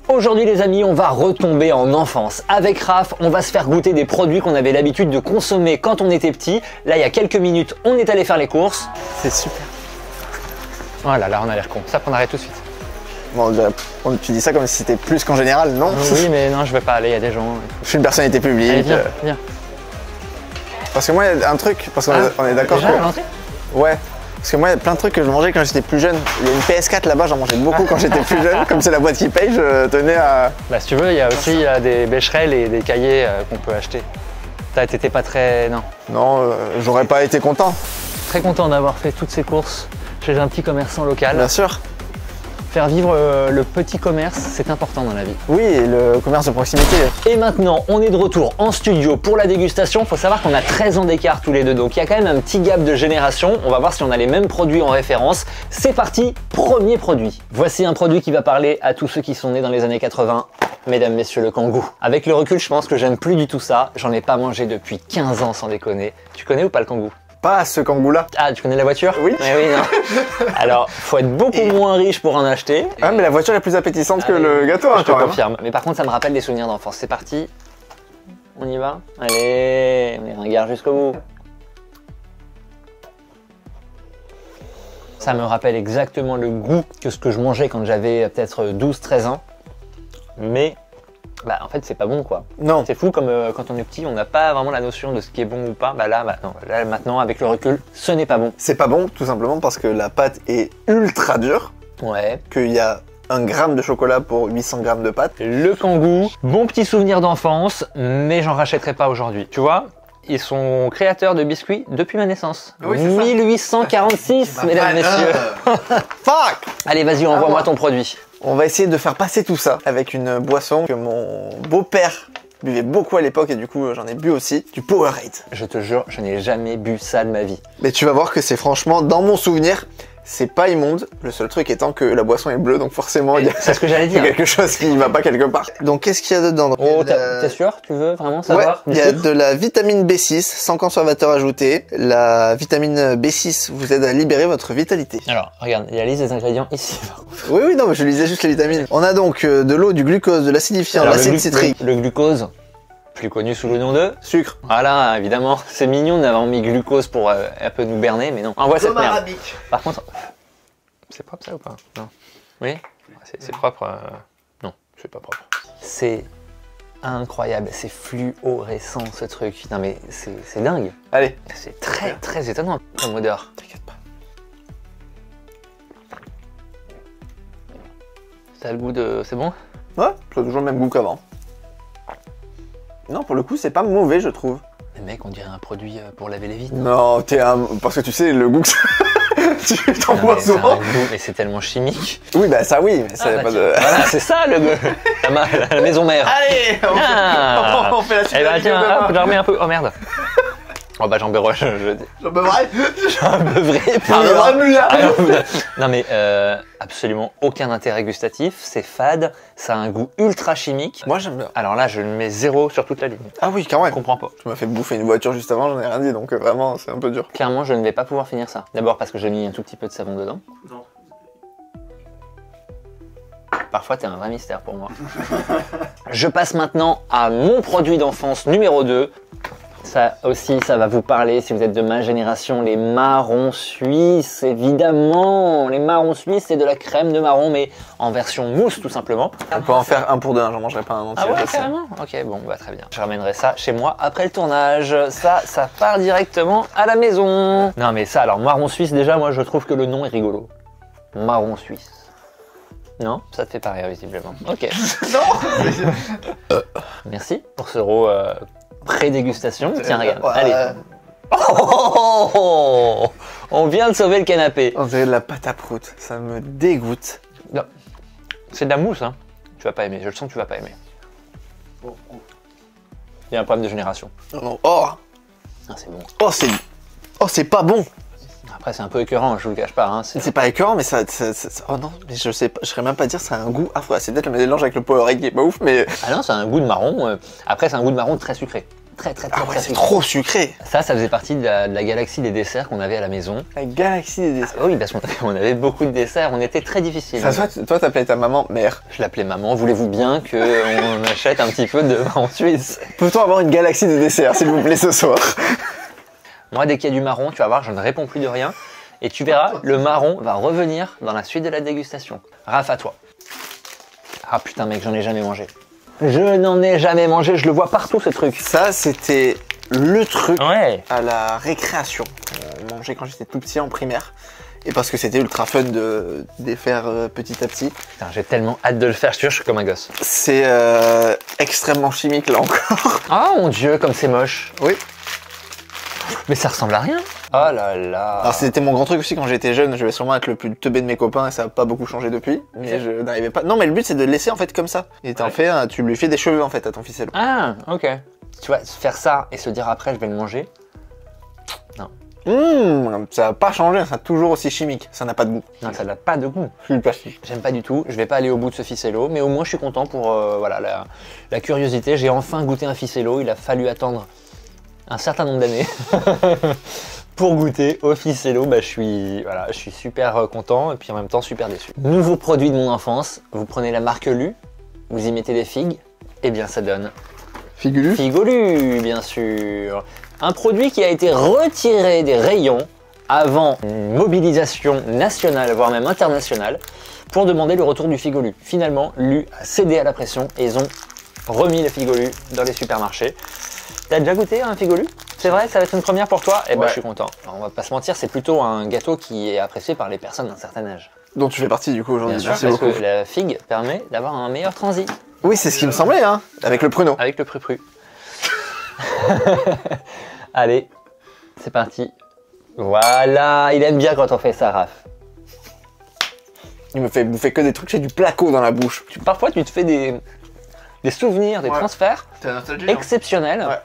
Aujourd'hui les amis, on va retomber en enfance. Avec Raph, on va se faire goûter des produits qu'on avait l'habitude de consommer quand on était petit. Là, il y a quelques minutes, on est allé faire les courses. C'est super. Oh là là, on a l'air con. Ça prendrait tout de suite. Bon, tu dis ça comme si c'était plus qu'en général, non? Oui, mais non, je vais pas aller, il y a des gens. Je suis une personnalité publique. Allez, viens, viens. Parce que moi, il y a un truc, parce qu'on est d'accord déjà, l'entrée ? Ouais. Parce que moi, il y a plein de trucs que je mangeais quand j'étais plus jeune. Il y a une PS4 là-bas, j'en mangeais beaucoup quand j'étais plus jeune. Comme c'est la boîte qui paye, je tenais à... Bah si tu veux, il y a aussi des bécherelles et des cahiers qu'on peut acheter. T'étais pas très... non. Non, j'aurais pas été content. Très content d'avoir fait toutes ces courses chez un petit commerçant local. Bien sûr. Faire vivre le petit commerce, c'est important dans la vie. Oui, et le commerce de proximité. Et maintenant, on est de retour en studio pour la dégustation. Faut savoir qu'on a 13 ans d'écart tous les deux, donc il y a quand même un petit gap de génération. On va voir si on a les mêmes produits en référence. C'est parti, premier produit. Voici un produit qui va parler à tous ceux qui sont nés dans les années 80. Mesdames, messieurs, le kangou. Avec le recul, je pense que j'aime plus du tout ça. J'en ai pas mangé depuis 15 ans sans déconner. Tu connais ou pas le kangou? Pas ce kangou-là. Ah, tu connais la voiture? Oui. Mais oui, non. Alors, faut être beaucoup moins riche pour en acheter. Ah, mais la voiture est plus appétissante que le gâteau, hein, je te quand même. confirme. Mais par contre, ça me rappelle des souvenirs d'enfance. C'est parti. On y va? Allez, on les ringards jusqu'au bout. Ça me rappelle exactement le goût que ce que je mangeais quand j'avais peut-être 12-13 ans. Mais... bah en fait c'est pas bon quoi. Non. C'est fou comme quand on est petit on n'a pas vraiment la notion de ce qui est bon ou pas. Bah là, non, là maintenant avec le recul ce n'est pas bon. C'est pas bon tout simplement parce que la pâte est ultra dure. Ouais. Qu'il y a 1 gramme de chocolat pour 800 grammes de pâte. Le kangou, bon petit souvenir d'enfance mais j'en rachèterai pas aujourd'hui. Tu vois, ils sont créateurs de biscuits depuis ma naissance. Oui, 1846 mesdames, messieurs. Fuck. Allez vas-y envoie-moi ton produit. On va essayer de faire passer tout ça avec une boisson que mon beau-père buvait beaucoup à l'époque et du coup j'en ai bu aussi, du Powerade. Je te jure, je n'ai jamais bu ça de ma vie. Mais tu vas voir que c'est franchement, dans mon souvenir, c'est pas immonde. Le seul truc étant que la boisson est bleue, donc forcément il y a C'est ce que j'allais dire. quelque chose qui ne va pas quelque part. Donc qu'est-ce qu'il y a dedans? Oh, t'es sûr? Tu veux vraiment savoir? Ouais, il y a de la vitamine B6 sans conservateur ajouté. La vitamine B6 vous aide à libérer votre vitalité. Alors, regarde, il y a la liste des ingrédients ici. Oui, oui, non, mais je lisais juste les vitamines. On a donc de l'eau, du glucose, de l'acidifiant, de l'acide citrique. Le glucose, plus connu sous le nom de sucre. Voilà, évidemment, c'est mignon d'avoir mis glucose pour un peu nous berner, mais non. Envoie cette merde. Arabique. Par contre, c'est propre ça ou pas? Non. Oui? C'est propre. Non, c'est pas propre. C'est incroyable, c'est fluorescent ce truc. Putain, mais c'est dingue. Allez. C'est très étonnant comme odeur. T'inquiète pas. Ça a le goût de... c'est bon? Ouais, ça a toujours le même goût qu'avant. Non, pour le coup, c'est pas mauvais, je trouve. Mais mec, on dirait un produit pour laver les vitres. Non, t'es un... Parce que tu sais, le goût que ça... tu t'en Non, bois mais souvent. mais c'est tellement chimique. Oui, bah ça oui, mais c'est bah pas tiens, de... Voilà, c'est ça la maison mère. Allez, Ah. on fait la suite Eh de la bah vidéo tiens, demain. hop, j'en remets un peu. Oh merde. Oh bah j'en beurre, J'en peux vrai. j'en beurrai, non mais absolument aucun intérêt gustatif, c'est fade, ça a un goût ultra chimique. Moi j'aime bien. Alors là je le mets 0 sur toute la ligne. Ah oui, quand même. Je comprends pas. Tu m'as fait bouffer une voiture juste avant, j'en ai rien dit, donc vraiment c'est un peu dur. Clairement je ne vais pas pouvoir finir ça. D'abord parce que j'ai mis un tout petit peu de savon dedans. Non. Parfois t'es un vrai mystère pour moi. Je passe maintenant à mon produit d'enfance numéro 2. Ça aussi, ça va vous parler si vous êtes de ma génération, les marrons suisses, évidemment. Les marrons suisses, c'est de la crème de marron, mais en version mousse, tout simplement. On peut en faire un pour deux, hein, j'en mangerai pas un entier. Ah ouais, je sais. carrément? Ok, bon, bah très bien. Je ramènerai ça chez moi après le tournage. Ça part directement à la maison. Non mais ça, alors marron suisse, déjà, moi je trouve que le nom est rigolo. Marron suisse. Non? Ça te fait pas rire, visiblement. Ok. Non. Merci pour ce raw pré-dégustation. Tiens, regarde. Ouais. Allez. Oh, on vient de sauver le canapé. On dirait de la pâte à prout, ça me dégoûte. Non. C'est de la mousse, hein. Tu vas pas aimer, je le sens que tu vas pas aimer. Il y a un problème de génération. Non. Oh, Ah, c'est bon. oh c'est pas bon. Après, c'est un peu écœurant, je vous le cache pas. Hein. C'est pas écœurant, mais ça... Oh non, mais je sais pas, je saurais même pas dire ça a un goût affreux. C'est peut-être le mélange avec le Powerade qui est pas ouf, mais... Ah non, c'est un goût de marron. Après, c'est un goût de marron très sucré. Très Ah ouais, très c'est sucré. trop sucré. Ça faisait partie de la galaxie des desserts qu'on avait à la maison. La galaxie des desserts. Oui, parce qu'on avait beaucoup de desserts, on était très difficiles. Ça se voit, toi, t'appelais ta maman mère. Je l'appelais maman, voulez-vous bien qu'on achète un petit peu de vin en Suisse? Peut-on avoir une galaxie de desserts, s'il vous plaît, ce soir? Moi, dès qu'il y a du marron, tu vas voir, je ne réponds plus de rien. Et tu verras, le marron va revenir dans la suite de la dégustation. Raph, à toi. Ah putain mec, j'en ai jamais mangé. Je n'en ai jamais mangé, je le vois partout ce truc. Ça, c'était le truc Ouais. à la récréation. On mangeait quand j'étais tout petit en primaire. Et parce que c'était ultra fun de les faire petit à petit. Putain, j'ai tellement hâte de le faire, je te jure, je suis comme un gosse. C'est extrêmement chimique là encore. Ah mon dieu, comme c'est moche. Oui. Mais ça ressemble à rien. Oh là là. Alors c'était mon grand truc aussi quand j'étais jeune, je vais sûrement être le plus teubé de mes copains et ça n'a pas beaucoup changé depuis. Mais je n'arrivais pas. Non mais le but c'est de le laisser en fait comme ça. Et t'en fais, tu lui fais des cheveux en fait à ton ficello. Ah, ok. Tu vois, faire ça et se dire après je vais le manger. Ça n'a pas changé, ça toujours aussi chimique. Ça n'a pas de goût. Non, ça n'a pas de goût. C'est du plastique. J'aime pas du tout. Je vais pas aller au bout de ce ficello, mais au moins je suis content pour voilà, la curiosité. J'ai enfin goûté un ficello. Il a fallu attendre un certain nombre d'années pour goûter au ficello. Bah, je suis super content et puis en même temps super déçu. Nouveau produit de mon enfance. Vous prenez la marque Lu, vous y mettez des figues, et bien ça donne Figulu. Figolu, bien sûr. Un produit qui a été retiré des rayons avant une mobilisation nationale, voire même internationale, pour demander le retour du Figolu. Finalement, Lu a cédé à la pression et ils ont remis le Figolu dans les supermarchés. T'as déjà goûté un Figolu? C'est vrai, ça va être une première pour toi? Eh ben, Ouais. je suis content. Alors, on va pas se mentir, c'est plutôt un gâteau qui est apprécié par les personnes d'un certain âge. Dont tu fais partie du coup aujourd'hui. Bien sûr, Merci parce beaucoup. que la figue permet d'avoir un meilleur transit Oui, c'est ce qui me semblait, hein, avec le pruneau. avec le pru-pru. Allez, c'est parti. Voilà, il aime bien quand on fait ça, Raph. Il me fait bouffer que des trucs, j'ai du placo dans la bouche. Parfois, tu te fais des souvenirs, des Ouais. transferts T'es nostalgique. exceptionnels. Ouais.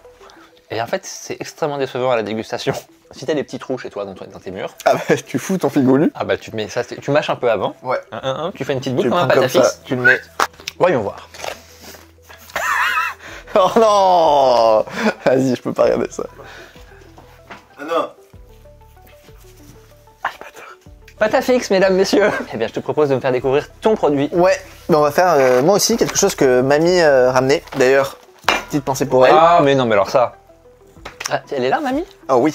Et en fait, c'est extrêmement décevant à la dégustation. Si t'as des petits trous chez toi dans tes murs, Ah bah tu fous ton Figolu. ah bah tu mets ça, tu mâches un peu avant. Ouais. Tu fais une petite Tu boule le comme un prends comme ça, patafix. tu le mets. Voyons voir. Oh non. Vas-y, je peux pas regarder ça. Ah non. Ah, bâtard. Patafix, mesdames, messieurs. Eh bien, je te propose de me faire découvrir ton produit. Ouais, bah on va faire moi aussi quelque chose que mamie ramenait. D'ailleurs, petite pensée pour elle. Ah, mais non, mais alors ça. Ah, elle est là, mamie? Oh oui.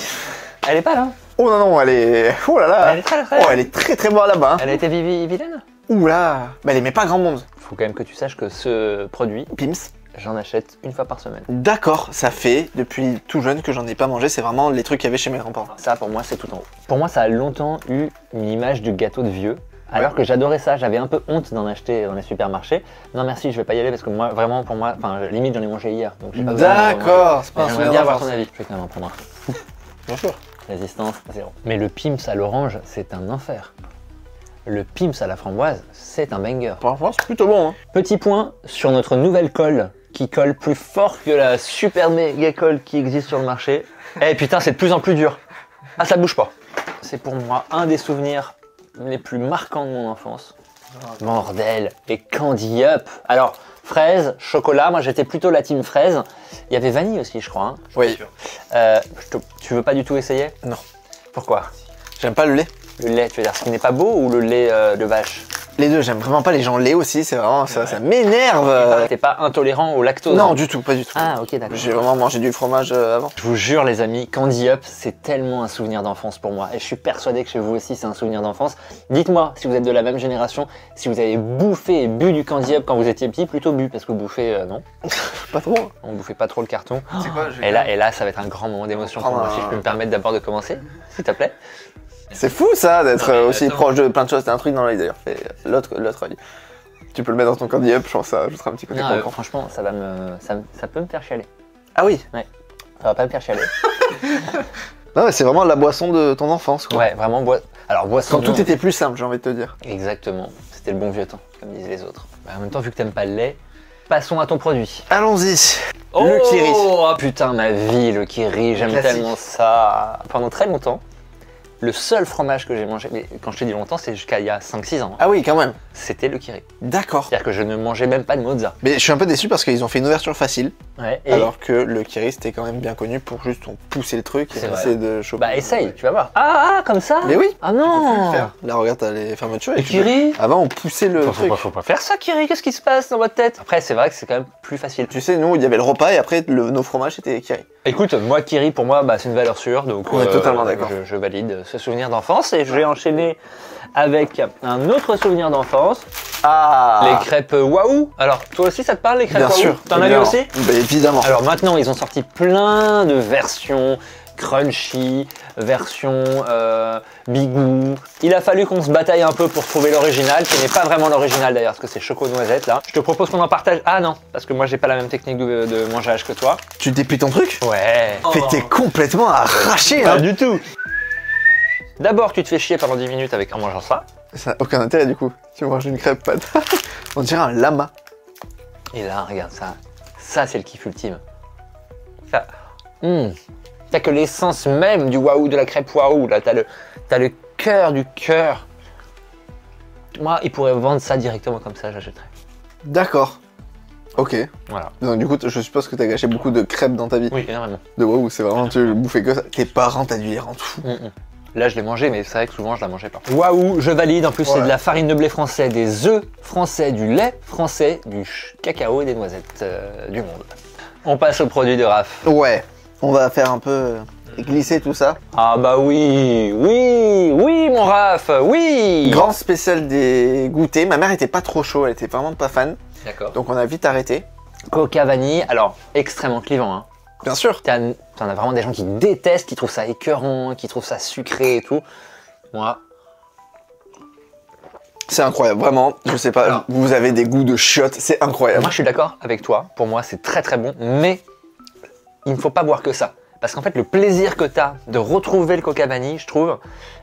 Elle est pas là. Oh non, non, elle est... Oh là là. Elle est très, très- Oh, elle est très très bonne là-bas. Elle a été vilaine? Ouh là. Bah elle aimait pas grand monde. Faut quand même que tu saches que ce produit, Pims. j'en achète une fois par semaine. D'accord, ça fait depuis tout jeune que j'en ai pas mangé. C'est vraiment les trucs qu'il y avait chez mes grands-parents. Ça, pour moi, c'est tout en haut. Pour moi, ça a longtemps eu une image du gâteau de vieux. Alors que j'adorais ça, j'avais un peu honte d'en acheter dans les supermarchés. Non merci, je vais pas y aller parce que moi, vraiment, pour moi, enfin, limite j'en ai mangé hier. Donc j'ai pas besoin d'en manger. D'accord, c'est pas un Mais souvenir j'aimerais bien avoir d'enfance. ton avis. Je vais quand même en prendre un. Bien sûr. Résistance, 0. Mais le Pims à l'orange, c'est un enfer. Le Pims à la framboise, c'est un banger. Pour l'instant, c'est plutôt bon. Hein. Petit point sur notre nouvelle colle qui colle plus fort que la super méga colle qui existe sur le marché. Eh putain, c'est de plus en plus dur. Ah, ça bouge pas. C'est pour moi un des souvenirs les plus marquants de mon enfance. Bordel, les Candy Up. Alors, fraise, chocolat, moi j'étais plutôt la team fraise. Il y avait vanille aussi, je crois. Hein. Oui. Tu veux pas du tout essayer? Non. Pourquoi? J'aime pas le lait. Le lait, tu veux dire ce qui n'est pas beau ou le lait de vache? Les deux, j'aime vraiment pas les gens lait aussi. C'est vraiment ça m'énerve. T'es pas intolérant au lactose? Non, hein. du tout, pas du tout. Ah, ok, d'accord. J'ai vraiment mangé du fromage avant. Je vous jure les amis, Candy Up, c'est tellement un souvenir d'enfance pour moi. Et je suis persuadé que chez vous aussi, c'est un souvenir d'enfance. Dites-moi, si vous êtes de la même génération, si vous avez bouffé et bu du Candy Up quand vous étiez petit, plutôt bu, parce que bouffer, non. Pas trop. On bouffait pas trop le carton. C'est quoi, Et là, ça va être un grand moment d'émotion pour moi. Si je peux me permettre d'abord de commencer, s'il te plaît. C'est fou ça d'être Non, mais aussi attends. proche de plein de choses. T'as un truc dans l'œil d'ailleurs. Fais l'autre œil. Tu peux le mettre dans ton candy up, je pense que ça ajoutera un petit côté Non, croquant. franchement, ça peut me faire chialer. Ah oui. Ça va pas me faire chialer. Non mais c'est vraiment la boisson de ton enfance quoi. Ouais, vraiment, alors boisson. Quand tout non. était plus simple, j'ai envie de te dire. Exactement, c'était le bon vieux temps, comme disent les autres. Bah, en même temps, vu que t'aimes pas le lait, passons à ton produit. Allons-y. Oh, Le Kiri. oh putain, ma vie, le Kiri, j'aime Classique. tellement ça. Pendant très longtemps, Le seul fromage que j'ai mangé, mais quand je te dis longtemps, c'est jusqu'à il y a 5-6 ans. Ah oui, quand même. C'était le Kiri. D'accord. C'est-à-dire que je ne mangeais même pas de mozza. Mais je suis un peu déçu parce qu'ils ont fait une ouverture facile, Ouais, et alors que le Kiri c'était quand même bien connu pour juste pousser le truc et C'est vrai. essayer de choper. bah essaye, tu vas voir. Ah, comme ça. Mais oui. Ah non. Là, regarde, t'as les fermetures. Le et tu Kiri. peux- Avant, on poussait le truc. Faut pas faire ça, Kiri. Qu'est-ce qui se passe dans votre tête? Après, c'est vrai que c'est quand même plus facile. Tu sais, nous, il y avait le repas et après, nos fromages c'était Kiri. Écoute, moi, Kiri, pour moi, bah, c'est une valeur sûre, donc Ouais, totalement d'accord. je valide ce souvenir d'enfance et je vais enchaîner avec un autre souvenir d'enfance, Ah. les crêpes Waouh. Alors, toi aussi, ça te parle les crêpes Bien Waouh? sûr. T'en as eu évidemment. aussi? Bah, évidemment. Alors maintenant, ils ont sorti plein de versions crunchy, version bigou. Il a fallu qu'on se bataille un peu pour trouver l'original, qui n'est pas vraiment l'original d'ailleurs, parce que c'est choco noisette là. Je te propose qu'on en partage. Ah non, parce que moi j'ai pas la même technique de mangeage que toi. Tu déplies ton truc? Ouais. Mais t'es complètement arraché, Pas hein. du tout. D'abord, tu te fais chier pendant 10 minutes en mangeant ça. Ça n'a aucun intérêt du coup. Tu manges une crêpe pâte. On dirait un lama. Et là, regarde ça. Ça, c'est le kiff ultime. Ça. T'as que l'essence même du waouh, de la crêpe waouh. Là, t'as le cœur du cœur. Moi, ils pourraient vendre ça directement comme ça, j'achèterais. D'accord. Ok. Voilà. Donc du coup, je suppose que t'as gâché beaucoup de crêpes dans ta vie. Oui, énormément. De waouh, c'est vraiment, tu bouffais que ça. Tes parents, t'as dû les rendre fous. Là, je l'ai mangé, mais c'est vrai que souvent, je la mangeais pas. Waouh, je valide. En plus, c'est de la farine de blé français, des œufs français, du lait français, du cacao et des noisettes du monde. On passe au produit de Raph. Ouais. On va faire un peu glisser tout ça. Ah bah oui, mon Raph, oui. Grand spécial des goûters. Ma mère était pas trop chaud, elle était vraiment pas fan. D'accord. Donc on a vite arrêté. Coca vanille, alors extrêmement clivant. Hein. Bien sûr. T'en as vraiment des gens qui détestent, qui trouvent ça écœurant, qui trouvent ça sucré et tout. Moi, C'est incroyable, vraiment. Je sais pas, Alors. vous avez des goûts de chiottes, c'est incroyable. moi je suis d'accord avec toi. Pour moi, c'est très très bon, mais il ne faut pas boire que ça. Parce qu'en fait, le plaisir que tu as de retrouver le coca vanille, je trouve,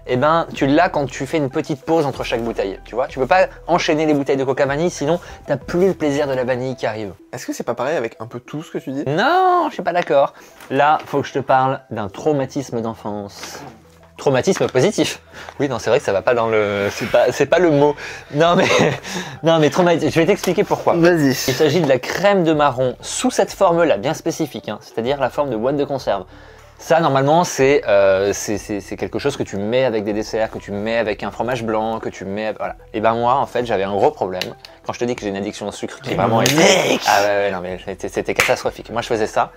eh ben, tu l'as quand tu fais une petite pause entre chaque bouteille. Tu vois, tu peux pas enchaîner les bouteilles de coca vanille, sinon t'as plus le plaisir de la vanille qui arrive. Est-ce que c'est pas pareil avec un peu tout ce que tu dis? Non, je suis pas d'accord. Là, faut que je te parle d'un traumatisme d'enfance. Traumatisme positif. Oui, non, c'est vrai que ça va pas dans le... C'est pas le mot. Non, mais traumatisme. Je vais t'expliquer pourquoi. Vas-y. Il s'agit de la crème de marron sous cette forme-là, bien spécifique, hein, c'est-à-dire la forme de boîte de conserve. Ça, normalement, c'est quelque chose que tu mets avec des desserts, que tu mets avec un fromage blanc, que tu mets... Voilà. Et ben moi, en fait, j'avais un gros problème. Quand je te dis que j'ai une addiction au sucre qui vraiment était... Ah ouais, non, mais c'était catastrophique. Moi, je faisais ça.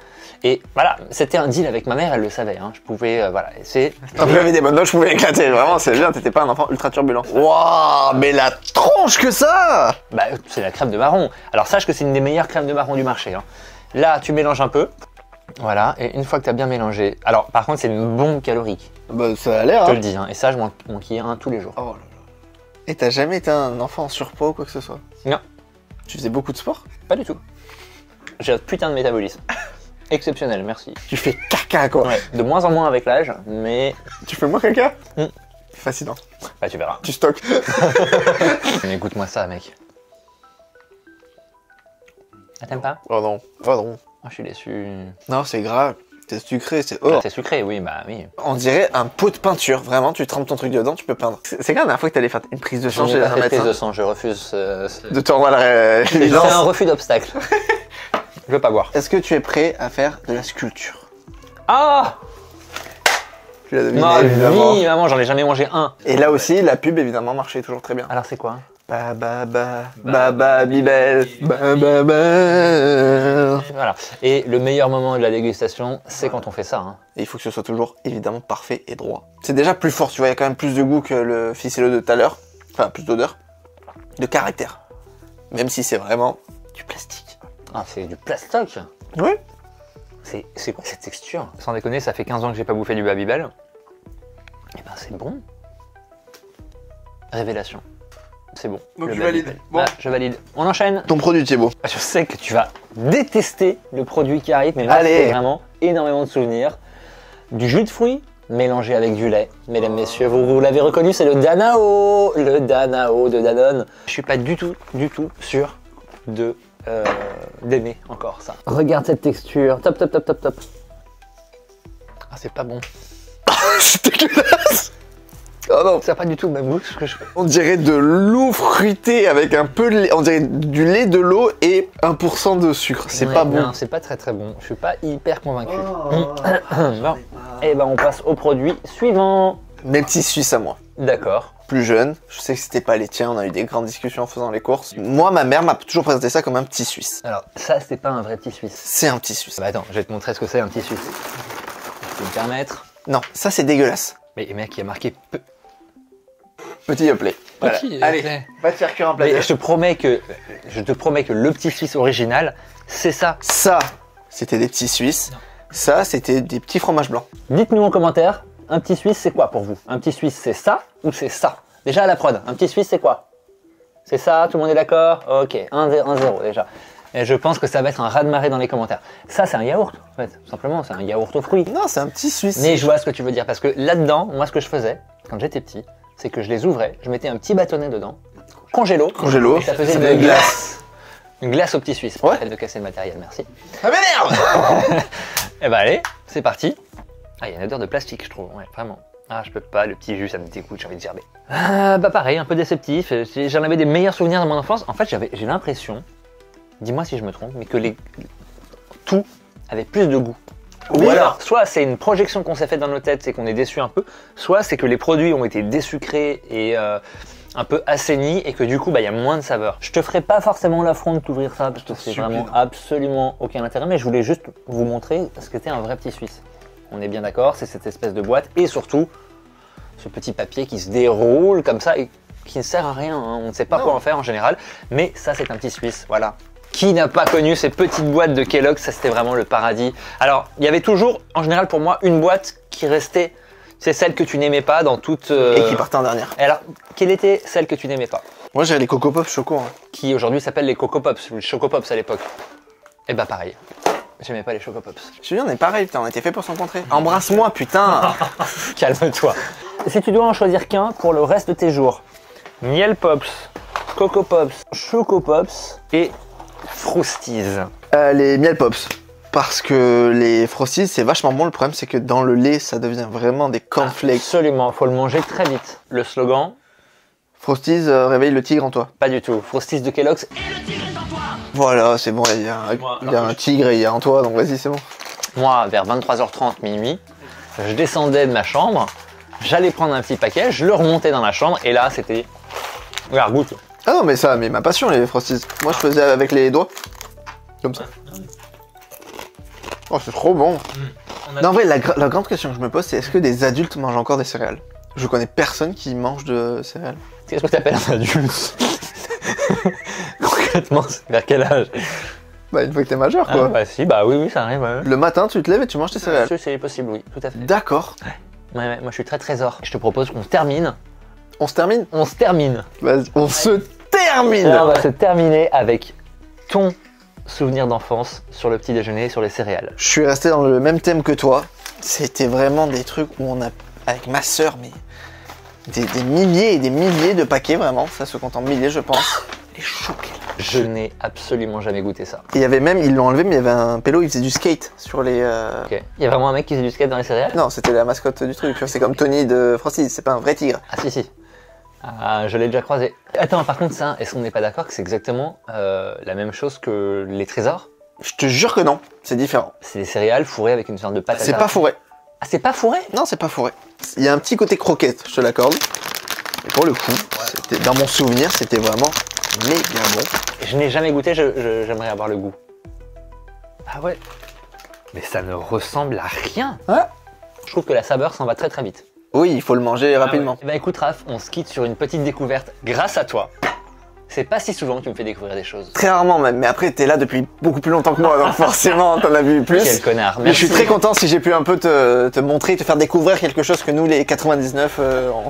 Et voilà, c'était un deal avec ma mère, elle le savait. Hein. Je pouvais... voilà, c'est... Quand j'avais des bonnes notes, je pouvais éclater. Vraiment, c'est bien, t'étais pas un enfant ultra turbulent. Waouh, mais la tronche que ça! Bah, c'est la crème de marron. Alors, sache que c'est une des meilleures crèmes de marron du marché. Hein. Là, tu mélanges un peu. Voilà, et une fois que tu as bien mélangé... Alors, par contre, c'est une bombe calorique. Bah, ça a l'air, Je te hein. le dis, hein. Et ça, je m'en enquille un tous les jours. Oh là là. Et t'as jamais été un enfant en surpoids ou quoi que ce soit? Non, Tu faisais beaucoup de sport? pas du tout. J'ai un putain de métabolisme. Exceptionnel, merci. Tu fais caca, quoi. Ouais, de moins en moins avec l'âge, mais... Tu fais moins caca? Mm. Fascinant. Bah, tu verras. Tu stockes. Mais écoute-moi ça, mec. Ah, t'aimes pas? Oh non. Oh non. Oh, je suis déçu. Non, c'est grave. C'est sucré, c'est... Oh. C'est sucré, oui, bah oui. On dirait un pot de peinture. Vraiment, tu trempes ton truc dedans, tu peux peindre. C'est quand la dernière fois que t'allais faire une prise de sang Non, chez j'ai pas un fait de prise médecin? de sang, je refuse. De te revoir la C'est l'évidence. un refus d'obstacle. Je veux pas boire. Est-ce que tu es prêt à faire de la sculpture? Ah! Tu l'as deviné, Ma évidemment. vie, maman, j'en ai jamais mangé un. Et là aussi, la pub, évidemment, marchait toujours très bien. Alors, c'est quoi? Ba ba ba bibel, ba ba ba. Voilà. Et le meilleur moment de la dégustation, c'est quand on fait ça. Hein. Et il faut que ce soit toujours évidemment parfait et droit. C'est déjà plus fort, tu vois, il y a quand même plus de goût que le ficello de tout à l'heure. Enfin, plus d'odeur. De caractère. Même si c'est vraiment du plastique. Ah, c'est du plastoc. Oui. C'est quoi cette texture? Sans déconner, ça fait 15 ans que j'ai pas bouffé du Babybel. Et ben, c'est bon. Révélation. C'est bon. Donc Le je valide. Babybel. Bon. Ah, je valide. On enchaîne. Ton produit, Thibaut. Je sais que tu vas détester le produit qui arrive, mais là, Allez. c'est vraiment énormément de souvenirs. Du jus de fruits mélangé avec du lait. Mesdames, messieurs, vous l'avez reconnu, c'est le Danao. Le Danao de Danone. Je suis pas du tout sûr d'aimer encore ça. Regarde cette texture. Top. Ah, c'est pas bon. C'est dégueulasse. Oh non, Ça n'a pas du tout le même goût que ce que je fais. on dirait de l'eau fruitée avec un peu de lait. On dirait du lait, de l'eau et 1% de sucre. C'est Ouais, pas bon. Non, c'est pas très bon. Je suis pas hyper convaincu. Bon. Et ben on passe au produit suivant. Mes petits Suisses à moi. D'accord. Plus jeune, je sais que c'était pas les tiens, on a eu des grandes discussions en faisant les courses. Moi, ma mère m'a toujours présenté ça comme un petit Suisse. Alors ça c'est pas un vrai petit Suisse. C'est un petit Suisse. Bah attends, je vais te montrer ce que c'est un petit Suisse. Tu peux me permettre. Non, ça c'est dégueulasse. Mais mec, il y a marqué Petit Yoplait. Voilà. Petit Allez, Yoplait. va te faire cuire en Mais plein. je te promets que le petit Suisse original, c'est ça. Ça, c'était des petits Suisses. Ça, c'était des petits fromages blancs. Dites-nous en commentaire, un petit Suisse c'est quoi pour vous? Un petit Suisse c'est ça ou c'est ça? Déjà à la prod, un petit Suisse c'est quoi? C'est ça, tout le monde est d'accord? Ok, 1-0 déjà. Et je pense que ça va être un raz-de-marée dans les commentaires. Ça c'est un yaourt en fait, tout simplement, c'est un yaourt aux fruits. Non, c'est un petit Suisse. Mais je vois ce que tu veux dire, parce que là-dedans, moi ce que je faisais, quand j'étais petit, c'est que je les ouvrais, je mettais un petit bâtonnet dedans, congélo, Congélo. et ça faisait fait une glace. Une glace au petit Suisse. Ouais. Arrête de casser le matériel, merci. Ah mais merde. Et bah allez, c'est parti. Ah, il y a une odeur de plastique, je trouve, ouais, vraiment. Ah, je peux pas, le petit jus, ça me dégoûte, j'ai envie de gerber. Bah pareil, un peu déceptif. J'en avais des meilleurs souvenirs de mon enfance. En fait, j'ai l'impression, dis-moi si je me trompe, mais que tout avait plus de goût. Oui, Ou alors, soit c'est une projection qu'on s'est faite dans nos têtes, c'est qu'on est déçu un peu, soit c'est que les produits ont été désucrés et un peu assainis et que du coup, bah, il y a moins de saveur. Je te ferai pas forcément l'affront de t'ouvrir ça parce que c'est Super. vraiment absolument aucun intérêt, mais je voulais juste vous montrer ce qu'était un vrai petit Suisse. On est bien d'accord, c'est cette espèce de boîte et surtout ce petit papier qui se déroule comme ça et qui ne sert à rien, hein. On ne sait pas quoi en faire en général, mais ça c'est un petit Suisse, voilà. Qui n'a pas connu ces petites boîtes de Kellogg? Ça c'était vraiment le paradis. Alors il y avait toujours, en général pour moi, une boîte qui restait, c'est celle que tu n'aimais pas dans toute... Et qui partait en dernière. Et alors, quelle était celle que tu n'aimais pas? Moi, j'avais les Coco Pop Choco. Hein. Qui aujourd'hui s'appelle les Coco Pops, ou les Choco Pops à l'époque. Et bah pareil, j'aimais pas les Choco Pops. Je te dis, on est pareil, putain, on était fait pour se rencontrer. Embrasse-moi, putain. Calme-toi. Si tu dois en choisir qu'un pour le reste de tes jours, Miel Pops, Coco Pops, Choco Pops et Frosties. Les Miel Pops. Parce que les Frosties, c'est vachement bon. Le problème, c'est que dans le lait, ça devient vraiment des cornflakes. Absolument, faut le manger très vite. Le slogan, Frosties, réveille le tigre en toi. pas du tout. Frosties de Kellogg's. Voilà, c'est bon, il y a, il y a un tigre et il y a un toit, donc vas-y, c'est bon. Moi, vers 23h30, minuit, je descendais de ma chambre, j'allais prendre un petit paquet, je le remontais dans la chambre et là, c'était... Regarde, goûte. Ah non, mais ça, mais ma passion, les Frosties. Moi, je faisais avec les doigts. Comme ça. Oh, c'est trop bon. Non, en vrai, la grande question que je me pose, c'est est-ce que des adultes mangent encore des céréales? Je connais personne qui mange de céréales. Qu'est-ce que tu appelles un adulte? Concrètement, c'est vers quel âge? Bah, une fois que t'es majeur, Ah, quoi. bah si, bah oui, ça arrive. Ouais. Le matin, tu te lèves et tu manges tes céréales. C'est possible, oui, tout à fait. D'accord. Ouais, moi, je suis très trésor. Je te propose qu'on termine. On se termine? On se termine. Vas-y, on se termine. Là, on va se terminer avec ton souvenir d'enfance sur le petit déjeuner et sur les céréales. Je suis resté dans le même thème que toi. C'était vraiment des trucs où on a, avec ma sœur, mais des milliers et des milliers de paquets, vraiment. Ça se compte en milliers, je pense. Les chocolats. Je n'ai absolument jamais goûté ça. Et il y avait même, ils l'ont enlevé, mais il y avait un pélo, il faisait du skate sur les... Ok. Il y a vraiment un mec qui faisait du skate dans les céréales? Non, c'était la mascotte du truc. C'est comme Tony de Frosties, c'est pas un vrai tigre. Ah si. Ah, je l'ai déjà croisé. Attends, par contre ça, est-ce qu'on n'est pas d'accord que c'est exactement la même chose que les trésors? Je te jure que non, c'est différent. C'est des céréales fourrées avec une sorte de pâte à C'est pas tarte. fourré. Ah, c'est pas fourré? Non, c'est pas fourré. Il y a un petit côté croquette, je te l'accorde. Et pour le coup, c'était, dans mon souvenir, c'était vraiment méga bon. Je n'ai jamais goûté, j'aimerais avoir le goût. Ah ouais. Mais ça ne ressemble à rien. Ouais. Je trouve que la saveur s'en va très très vite. Oui, il faut le manger rapidement. Eh ben écoute Raph, on se quitte sur une petite découverte grâce à toi. C'est pas si souvent que tu me fais découvrir des choses. Très rarement même, mais après t'es là depuis beaucoup plus longtemps que moi, donc forcément t'en as vu plus. Quel connard. Mais je suis Merci. très content si j'ai pu un peu te montrer, te faire découvrir quelque chose que nous les 99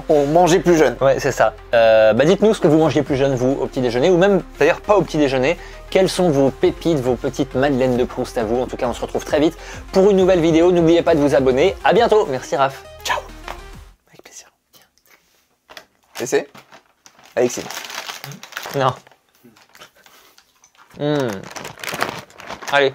on mangeait plus jeunes. Ouais, c'est ça. Bah dites-nous ce que vous mangiez plus jeune, vous, au petit déjeuner, ou même d'ailleurs pas au petit déjeuner. Quelles sont vos pépites, vos petites madeleines de Proust à vous? En tout cas, on se retrouve très vite pour une nouvelle vidéo. N'oubliez pas de vous abonner. À bientôt. Merci Raph. Ciao. Avec plaisir. Laissez. Alexis. Non. Allez.